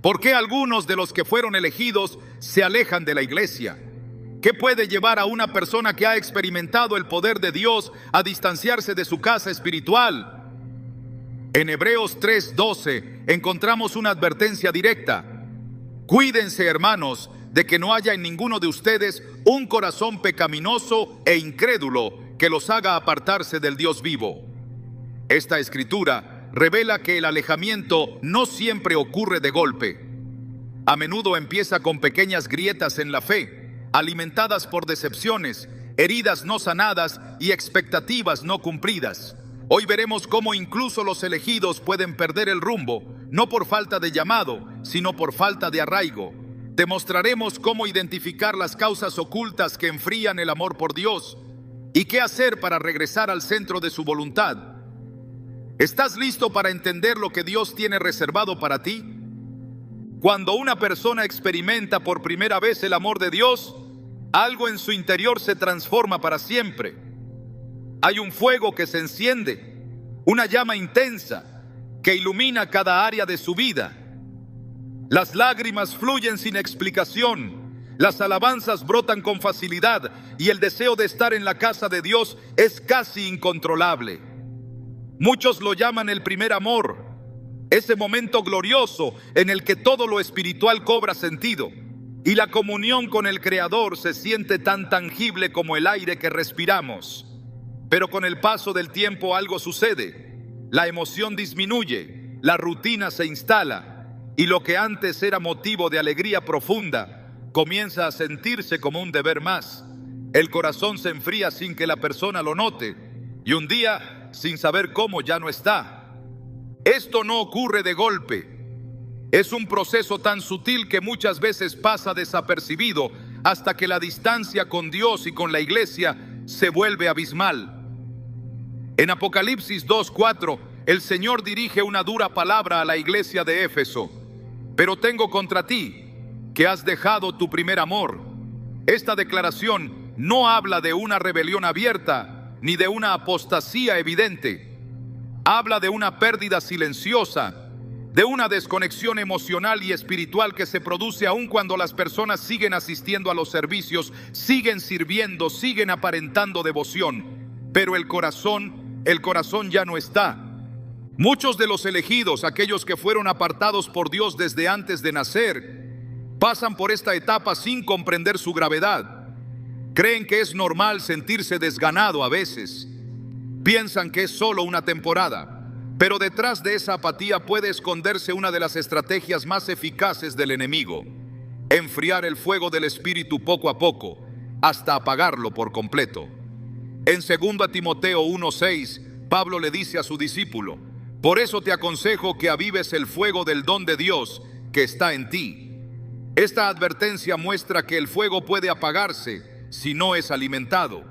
¿Por qué algunos de los que fueron elegidos se alejan de la iglesia? ¿Qué puede llevar a una persona que ha experimentado el poder de Dios a distanciarse de su casa espiritual? En Hebreos 3:12 encontramos una advertencia directa. Cuídense, hermanos, de que no haya en ninguno de ustedes un corazón pecaminoso e incrédulo que los haga apartarse del Dios vivo. Esta escritura revela que el alejamiento no siempre ocurre de golpe. A menudo empieza con pequeñas grietas en la fe, alimentadas por decepciones, heridas no sanadas y expectativas no cumplidas. Hoy veremos cómo incluso los elegidos pueden perder el rumbo, no por falta de llamado, sino por falta de arraigo. Te mostraremos cómo identificar las causas ocultas que enfrían el amor por Dios y qué hacer para regresar al centro de su voluntad. ¿Estás listo para entender lo que Dios tiene reservado para ti? Cuando una persona experimenta por primera vez el amor de Dios, algo en su interior se transforma para siempre. Hay un fuego que se enciende, una llama intensa que ilumina cada área de su vida. Las lágrimas fluyen sin explicación, las alabanzas brotan con facilidad y el deseo de estar en la casa de Dios es casi incontrolable. Muchos lo llaman el primer amor, ese momento glorioso en el que todo lo espiritual cobra sentido y la comunión con el Creador se siente tan tangible como el aire que respiramos. Pero con el paso del tiempo algo sucede. La emoción disminuye, la rutina se instala y lo que antes era motivo de alegría profunda comienza a sentirse como un deber más. El corazón se enfría sin que la persona lo note y un día, sin saber cómo, ya no está. Esto no ocurre de golpe. Es un proceso tan sutil que muchas veces pasa desapercibido hasta que la distancia con Dios y con la iglesia se vuelve abismal. En Apocalipsis 2:4, el Señor dirige una dura palabra a la iglesia de Éfeso. Pero tengo contra ti, que has dejado tu primer amor. Esta declaración no habla de una rebelión abierta, ni de una apostasía evidente. Habla de una pérdida silenciosa, de una desconexión emocional y espiritual que se produce aun cuando las personas siguen asistiendo a los servicios, siguen sirviendo, siguen aparentando devoción. Pero el corazón ya no está. Muchos de los elegidos, aquellos que fueron apartados por Dios desde antes de nacer, pasan por esta etapa sin comprender su gravedad. Creen que es normal sentirse desganado a veces. Piensan que es solo una temporada, pero detrás de esa apatía puede esconderse una de las estrategias más eficaces del enemigo: enfriar el fuego del espíritu poco a poco, hasta apagarlo por completo. En 2 Timoteo 1:6, Pablo le dice a su discípulo: por eso te aconsejo que avives el fuego del don de Dios que está en ti. Esta advertencia muestra que el fuego puede apagarse si no es alimentado.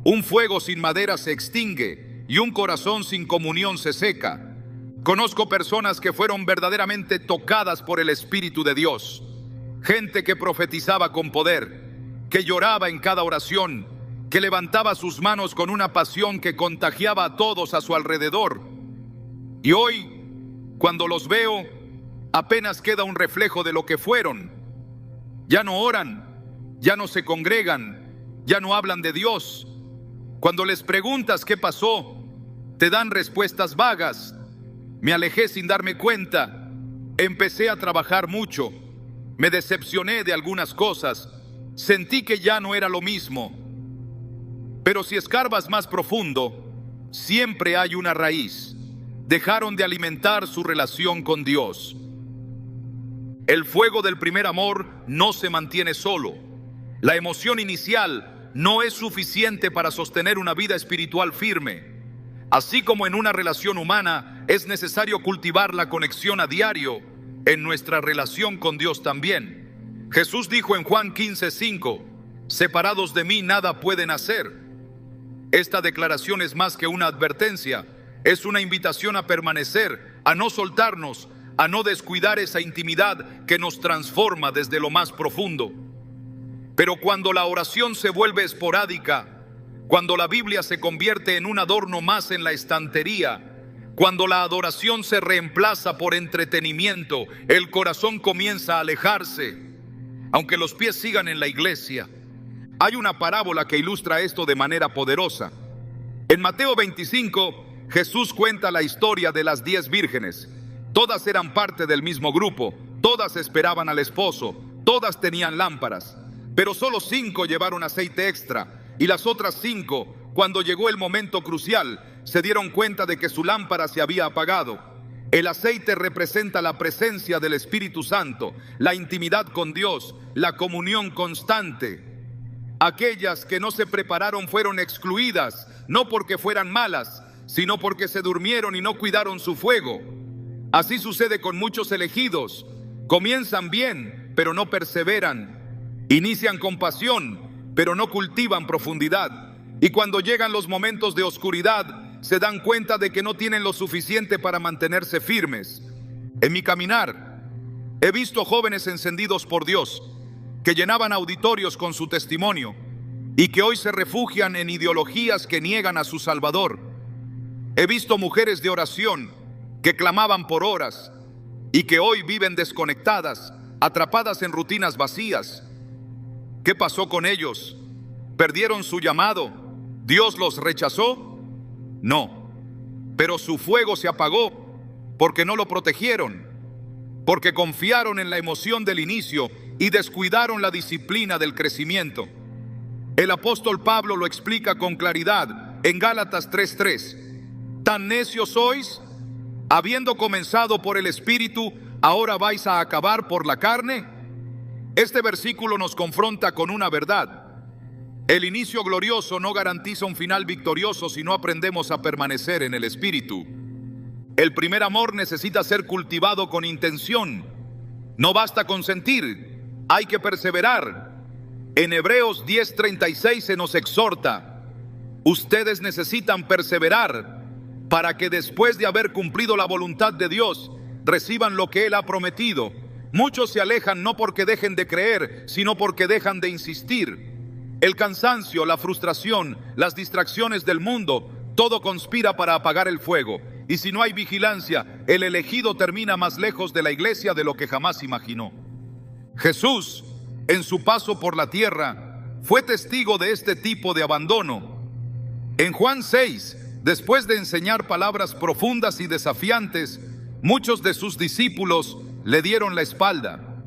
Un fuego sin madera se extingue y un corazón sin comunión se seca. Conozco personas que fueron verdaderamente tocadas por el Espíritu de Dios. Gente que profetizaba con poder, que lloraba en cada oración, que levantaba sus manos con una pasión que contagiaba a todos a su alrededor. Y hoy, cuando los veo, apenas queda un reflejo de lo que fueron. Ya no oran, ya no se congregan, ya no hablan de Dios. Cuando les preguntas qué pasó, te dan respuestas vagas. Me alejé sin darme cuenta, empecé a trabajar mucho, me decepcioné de algunas cosas, sentí que ya no era lo mismo. Pero si escarbas más profundo, siempre hay una raíz. Dejaron de alimentar su relación con Dios. El fuego del primer amor no se mantiene solo. La emoción inicial no es suficiente para sostener una vida espiritual firme. Así como en una relación humana es necesario cultivar la conexión a diario, en nuestra relación con Dios también. Jesús dijo en Juan 15:5, separados de mí nada pueden hacer. Esta declaración es más que una advertencia. Es una invitación a permanecer, a no soltarnos, a no descuidar esa intimidad que nos transforma desde lo más profundo. Pero cuando la oración se vuelve esporádica, cuando la Biblia se convierte en un adorno más en la estantería, Cuando la adoración se reemplaza por entretenimiento, el corazón comienza a alejarse, aunque los pies sigan en la iglesia. Hay una parábola que ilustra esto de manera poderosa. En Mateo 25, Jesús cuenta la historia de las 10 vírgenes. Todas eran parte del mismo grupo, todas esperaban al esposo, todas tenían lámparas, pero solo 5 llevaron aceite extra, y las otras 5, cuando llegó el momento crucial, se dieron cuenta de que su lámpara se había apagado. El aceite representa la presencia del Espíritu Santo, la intimidad con Dios, la comunión constante. Aquellas que no se prepararon fueron excluidas, no porque fueran malas, sino porque se durmieron y no cuidaron su fuego. Así sucede con muchos elegidos. Comienzan bien, pero no perseveran. Inician con pasión, pero no cultivan profundidad. Y cuando llegan los momentos de oscuridad, se dan cuenta de que no tienen lo suficiente para mantenerse firmes. En mi caminar, he visto jóvenes encendidos por Dios, que llenaban auditorios con su testimonio y que hoy se refugian en ideologías que niegan a su Salvador. He visto mujeres de oración que clamaban por horas y que hoy viven desconectadas, atrapadas en rutinas vacías. ¿Qué pasó con ellos? ¿Perdieron su llamado? ¿Dios los rechazó? No, pero su fuego se apagó porque no lo protegieron, porque confiaron en la emoción del inicio y descuidaron la disciplina del crecimiento. El apóstol Pablo lo explica con claridad en Gálatas 3:3. ¿Tan necios sois? Habiendo comenzado por el Espíritu, ¿ahora vais a acabar por la carne? Este versículo nos confronta con una verdad. El inicio glorioso no garantiza un final victorioso si no aprendemos a permanecer en el Espíritu. El primer amor necesita ser cultivado con intención. No basta con sentir, hay que perseverar. En Hebreos 10:36 se nos exhorta: ustedes necesitan perseverar para que después de haber cumplido la voluntad de Dios, reciban lo que Él ha prometido. Muchos se alejan no porque dejen de creer, sino porque dejan de insistir. El cansancio, la frustración, las distracciones del mundo, todo conspira para apagar el fuego. Y si no hay vigilancia, el elegido termina más lejos de la iglesia de lo que jamás imaginó. Jesús, en su paso por la tierra, fue testigo de este tipo de abandono. En Juan 6, después de enseñar palabras profundas y desafiantes, muchos de sus discípulos le dieron la espalda.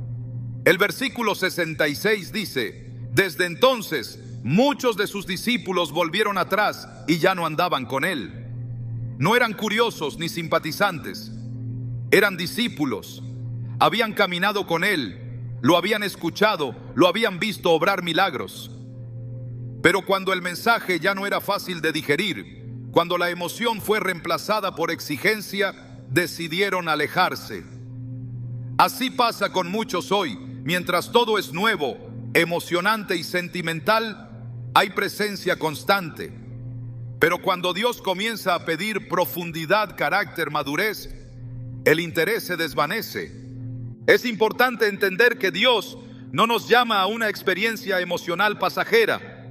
El versículo 66 dice: desde entonces, muchos de sus discípulos volvieron atrás y ya no andaban con él. No eran curiosos ni simpatizantes, eran discípulos. Habían caminado con él, lo habían escuchado, lo habían visto obrar milagros. Pero cuando el mensaje ya no era fácil de digerir, cuando la emoción fue reemplazada por exigencia, decidieron alejarse. Así pasa con muchos hoy. Mientras todo es nuevo, emocionante y sentimental, hay presencia constante. Pero cuando Dios comienza a pedir profundidad, carácter, madurez, el interés se desvanece. Es importante entender que Dios no nos llama a una experiencia emocional pasajera,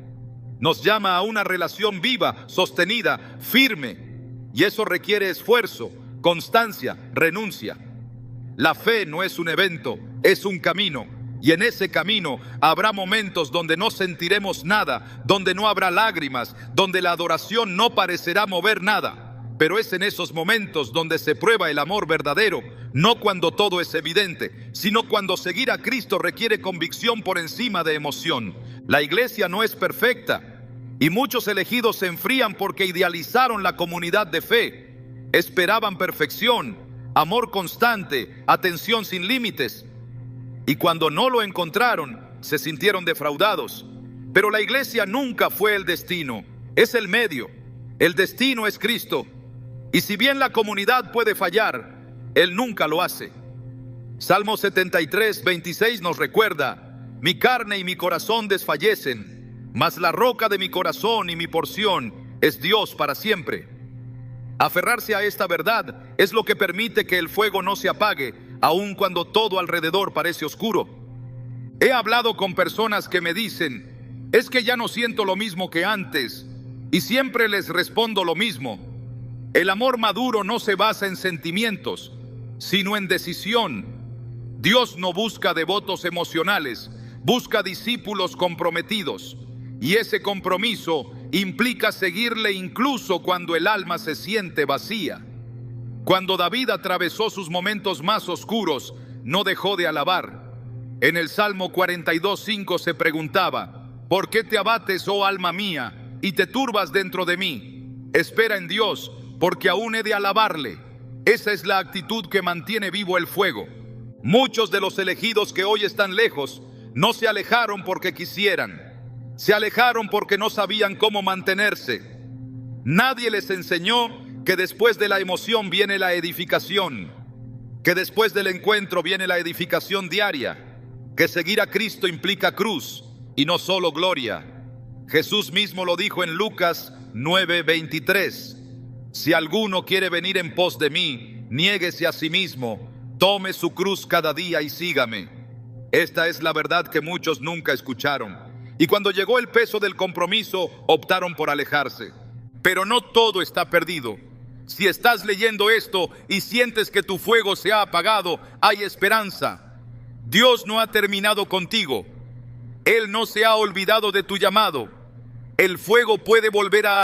nos llama a una relación viva, sostenida, firme, y eso requiere esfuerzo, constancia, renuncia. La fe no es un evento, es un camino. Y en ese camino habrá momentos donde no sentiremos nada, donde no habrá lágrimas, donde la adoración no parecerá mover nada. Pero es en esos momentos donde se prueba el amor verdadero, no cuando todo es evidente, sino cuando seguir a Cristo requiere convicción por encima de emoción. La iglesia no es perfecta y muchos elegidos se enfrían porque idealizaron la comunidad de fe. Esperaban perfección, amor constante, atención sin límites. Y cuando no lo encontraron, se sintieron defraudados. Pero la iglesia nunca fue el destino, es el medio. El destino es Cristo. Y si bien la comunidad puede fallar, Él nunca lo hace. Salmo 73:26 nos recuerda: mi carne y mi corazón desfallecen, mas la roca de mi corazón y mi porción es Dios para siempre. Aferrarse a esta verdad es lo que permite que el fuego no se apague, aun cuando todo alrededor parece oscuro. He hablado con personas que me dicen: es que ya no siento lo mismo que antes, y siempre les respondo lo mismo: El amor maduro no se basa en sentimientos, sino en decisión. Dios no busca devotos emocionales, busca discípulos comprometidos. Y ese compromiso implica seguirle incluso cuando el alma se siente vacía. Cuando David atravesó sus momentos más oscuros, no dejó de alabar. En el Salmo 42:5 se preguntaba: ¿por qué te abates, oh alma mía, y te turbas dentro de mí? Espera en Dios, porque aún he de alabarle. Esa es la actitud que mantiene vivo el fuego. Muchos de los elegidos que hoy están lejos no se alejaron porque quisieran. Se alejaron porque no sabían cómo mantenerse. Nadie les enseñó que después de la emoción viene la edificación, que después del encuentro viene la edificación diaria, que seguir a Cristo implica cruz y no solo gloria. Jesús mismo lo dijo en Lucas 9:23. Si alguno quiere venir en pos de mí, niéguese a sí mismo, tome su cruz cada día y sígame. Esta es la verdad que muchos nunca escucharon. Y cuando llegó el peso del compromiso, optaron por alejarse. Pero no todo está perdido. Si estás leyendo esto y sientes que tu fuego se ha apagado, hay esperanza. Dios no ha terminado contigo. Él no se ha olvidado de tu llamado. El fuego puede volver a